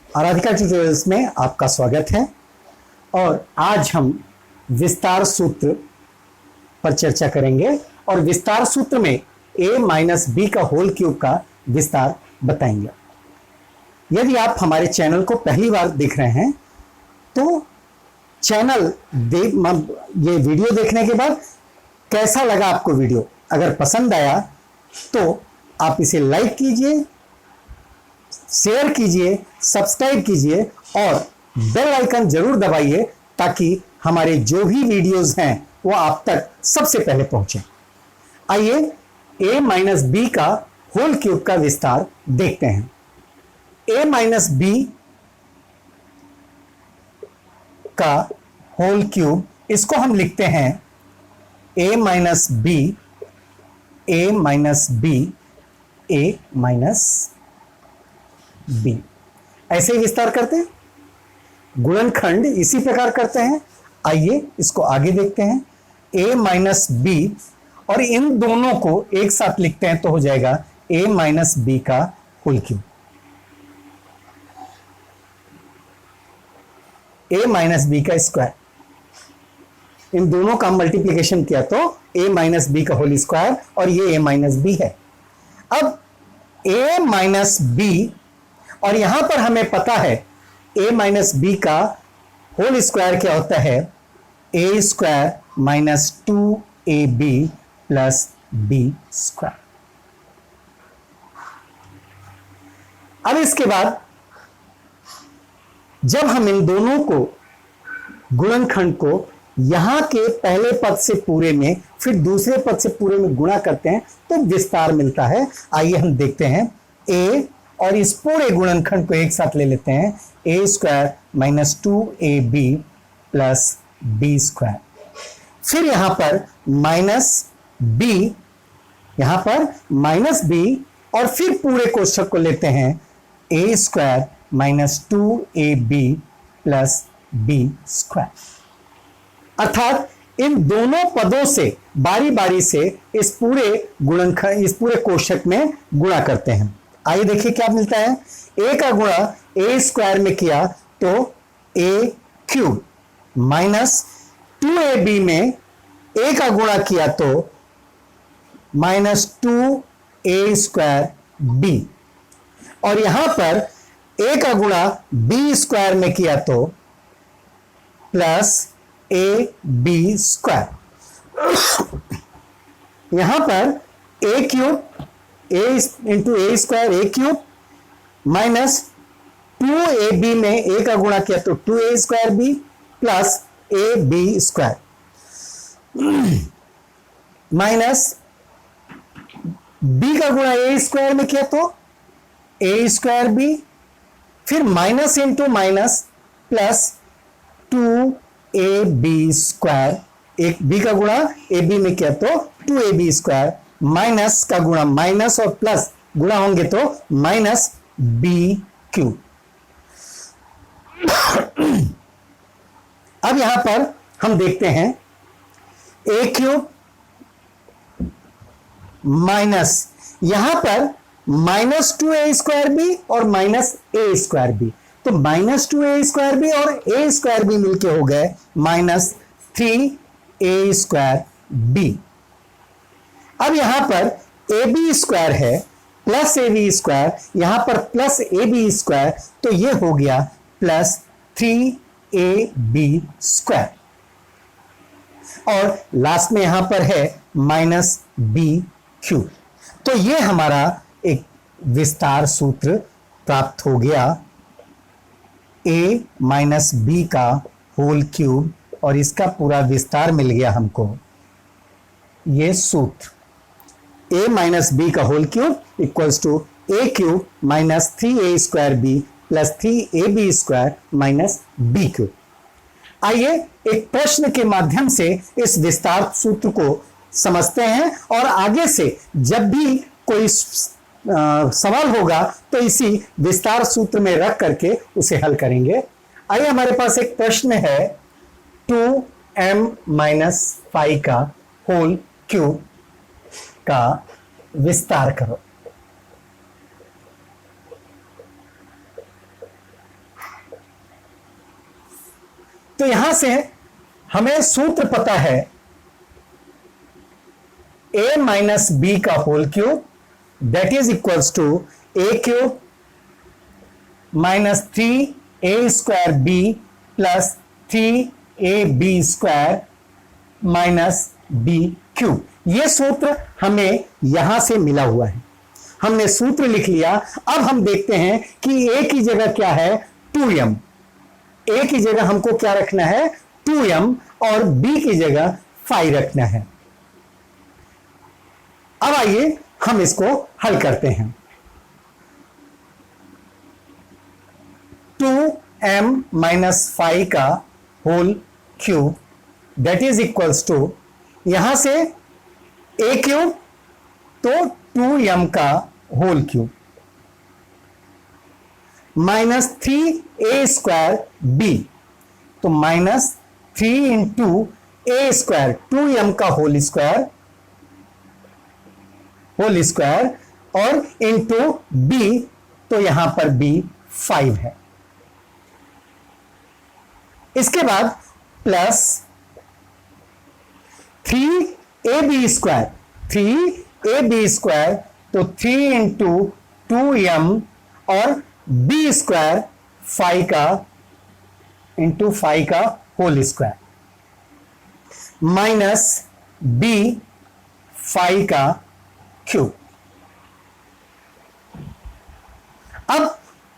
Aradhika tutorials में आपका स्वागत है और आज हम विस्तार सूत्र पर चर्चा करेंगे और विस्तार सूत्र में a माइनस बी का होल क्यूब का विस्तार बताएंगे। यदि आप हमारे चैनल को पहली बार देख रहे हैं तो चैनल ये वीडियो देखने के बाद कैसा लगा आपको वीडियो, अगर पसंद आया तो आप इसे लाइक कीजिए, शेयर कीजिए, सब्सक्राइब कीजिए और बेल आइकन जरूर दबाइए ताकि हमारे जो भी वीडियोस हैं वो आप तक सबसे पहले पहुंचे। आइए a माइनस बी का होल क्यूब का विस्तार देखते हैं। a माइनस बी का होल क्यूब, इसको हम लिखते हैं a minus b, a minus b, a minus b. ऐसे ही विस्तार करते हैं, गुणनखंड इसी प्रकार करते हैं। आइए इसको आगे देखते हैं। a माइनस बी और इन दोनों को एक साथ लिखते हैं तो हो जाएगा a माइनस बी का whole cube. a minus b का स्क्वायर, इन दोनों का मल्टीप्लिकेशन किया तो a माइनस बी का होल स्क्वायर और ये a माइनस बी है। अब a माइनस बी और यहां पर हमें पता है a माइनस बी का होल स्क्वायर क्या होता है, a square minus 2ab plus b square. अब इसके बाद जब हम इन दोनों को गुणनखंड को यहां के पहले पद से पूरे में फिर दूसरे पद से पूरे में गुणा करते हैं तो विस्तार मिलता है। आइए हम देखते हैं। a और इस पूरे गुणनखंड को एक साथ ले लेते हैं, a square minus 2ab plus b square. फिर यहां पर माइनस b, यहां पर माइनस b और फिर पूरे कोष्ठक को लेते हैं a square minus 2ab plus b square. अर्थात इन दोनों पदों से बारी बारी से इस पूरे गुणनखंड, इस पूरे कोष्ठक में गुणा करते हैं। आइए देखिए क्या मिलता है। a का गुणा a स्क्वायर में किया तो a क्यूब माइनस 2ab में a का गुणा किया तो माइनस 2a स्क्वायर b और यहां पर a का गुणा b स्क्वायर में किया तो प्लस a b स्क्वायर। यहां पर a cube a into A square a cube minus 2ab में a का गुणा किया तो 2a square b plus ab square minus b का गुणा a स्क्वायर में किया तो a स्क्वायर b, फिर minus into minus plus 2ab square, एक b का गुणा ab में किया तो 2ab स्क्वायर माइनस का गुणा माइनस और प्लस गुणा होंगे तो माइनस b क्यूब। अब यहां पर हम देखते हैं a क्यूब माइनस, यहां पर माइनस 2a स्क्वायर बी और माइनस a स्क्वायर बी, तो माइनस 2a स्क्वायर बी और a स्क्वायर बी मिलके हो गए माइनस 3a स्क्वायर बी। अब यहां पर ab स्क्वायर है प्लस ab स्क्वायर, यहां पर प्लस ab स्क्वायर तो ये हो गया प्लस 3ab स्क्वायर और लास्ट में यहां पर है माइनस b क्यूब। तो ये हमारा एक विस्तार सूत्र प्राप्त हो गया, a माइनस बी का होल क्यूब, और इसका पूरा विस्तार मिल गया हमको। ये सूत्र a माइनस बी का whole cube equals to a cube minus 3a square b plus 3ab square minus b cube. आइए एक प्रश्न के माध्यम से इस विस्तार सूत्र को समझते हैं और आगे से जब भी कोई सवाल होगा तो इसी विस्तार सूत्र में रख करके उसे हल करेंगे। आइए हमारे पास एक प्रश्न है, 2m माइनस 5 का होल क्यूब का विस्तार करो। तो यहां से हमें सूत्र पता है a माइनस बी का whole cube that is equals to a cube minus 3a square b plus 3ab square minus b cube. यह सूत्र हमें यहां से मिला हुआ है, हमने सूत्र लिख लिया। अब हम देखते हैं कि a की जगह क्या है 2m, a की जगह हमको क्या रखना है 2m और b की जगह 5 रखना है। अब आइए हम इसको हल करते हैं। 2m माइनस 5 का whole cube that is equals to, यहां से a क्यूब तो 2m का whole cube minus 3a square b, तो minus 3 into a square 2m का होल स्क्वायर और इंटू b, तो यहां पर b 5 है। इसके बाद प्लस 3ab स्क्वायर, तो 3 इंटू 2m और b स्क्वायर 5 का इंटू 5 का होल स्क्वायर माइनस b 5 का क्यूब। अब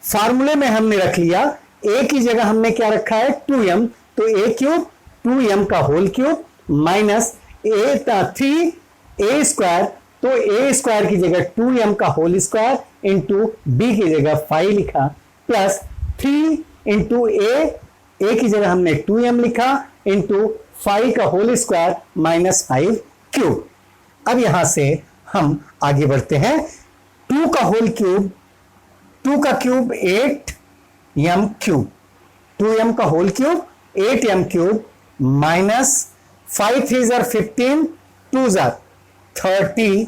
फार्मूले में हमने रख लिया a की जगह हमने क्या रखा है 2m, तो a क्यूब 2m का whole cube minus 3a square, तो a स्क्वायर की जगह 2m का होल स्क्वायर इंटू b की जगह 5 लिखा प्लस 3 इंटू a की जगह हमने 2m लिखा इंटू 5 का होल स्क्वायर माइनस 5 क्यूब। अब यहां से हम आगे बढ़ते हैं। 2 का होल क्यूब, 2 का क्यूब 8m क्यूब, 2m का whole cube 8m cube minus 5 3 जार 15 2 जार 30,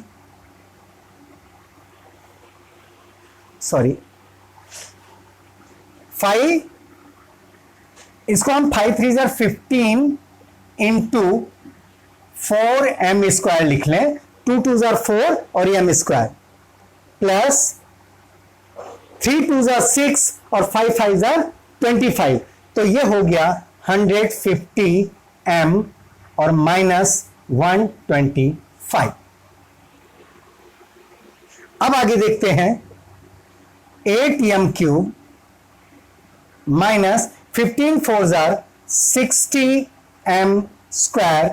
सॉरी 5, इसको हम 5 3 जार 15 इंटू 4m स्क्वायर लिख लें, 2 2 जार 4 और m स्क्वायर प्लस 3 2 जार 6 और 5 5 जार 25, तो ये हो गया 150m और माइनस 125। अब आगे देखते हैं 8m cube minus 15 4 jar 60m square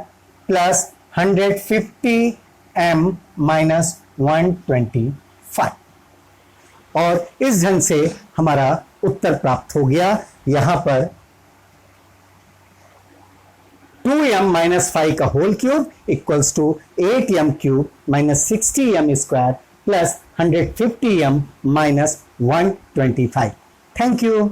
plus 150m minus 125, और इस ढंग से हमारा उत्तर प्राप्त हो गया। यहां पर 2m माइनस 5 का whole cube equals to 8m cube minus 60m square plus 150m minus 125। Thank you.